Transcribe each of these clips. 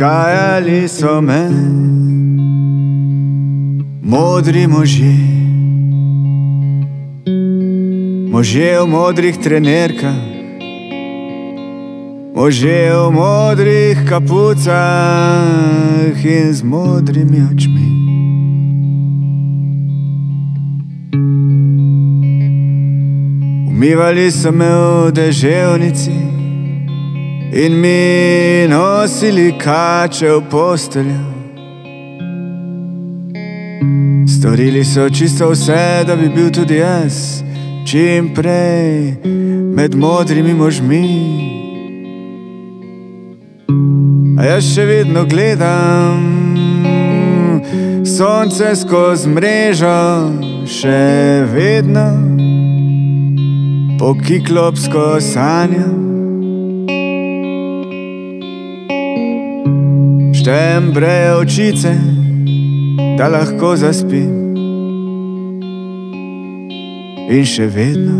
Vzgajali so me modri možje, možje v modrih trenerkah, možje v modrih kapucah in z modrimi očmi. Umivali so me v deževnici in mi nosili kače v posteljo. Storili so čisto vse, da bi bil tudi jaz čim prej med modrimi možmi. A jaz še vedno gledam sonce skozi mrežo, še vedno pokiklopsko sanjam. Štejem breje očice, da lahko zaspim, in še vedno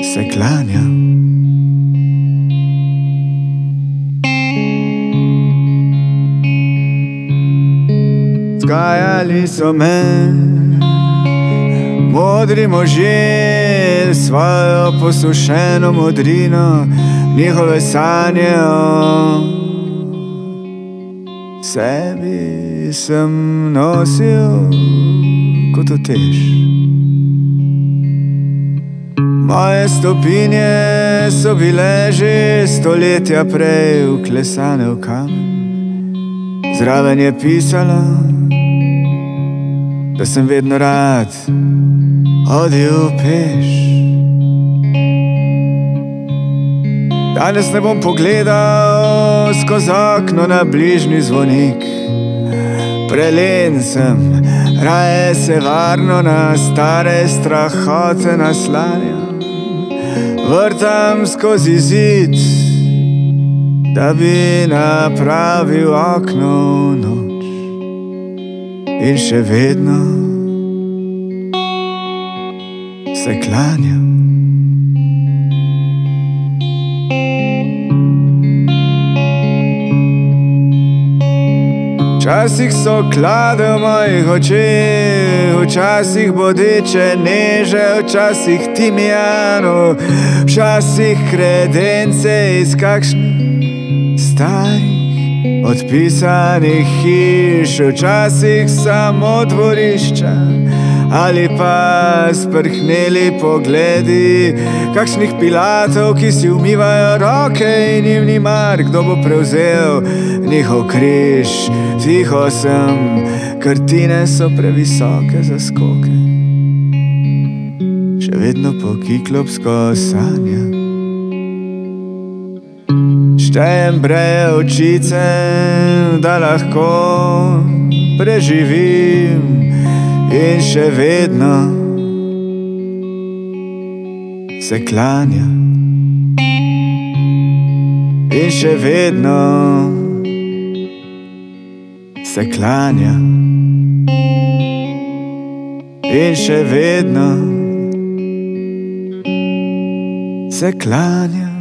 se klanjam. Vzgajali so me modri možje, svojo posušeno modrino, njihove sanje o sebi sem nosil kot utež. Moje stopinje so bile že stoletja prej vklesane v kamen. Zraven je pisalo, da sem vedno rad hodil peš. Danes ne bom pogledal skozi okno na bližnji zvonik. Prelen sem, raje se varno na stare strahote naslanjam. Vrtam skozi zid, da bi napravil okno v noč. In še vedno se klanjam. Včasih so klade v mojih očeh, včasih bodeče neže, včasih timijano, včasih kredence iz kakšnih starih odpisanih hiš, včasih samo dvorišča ali pa sprhneli pogledi kakšnih pilatov, ki si umivajo roke in jim ni mar, kdo bo prevzel njihov križ. Tiho sem, kartine so previsoke za skoke, še vedno pokiklopsko sanjam. Štejem breje očice, da lahko preživim, in še vedno se klanjam. In še vedno se klanjam. In še vedno se klanjam.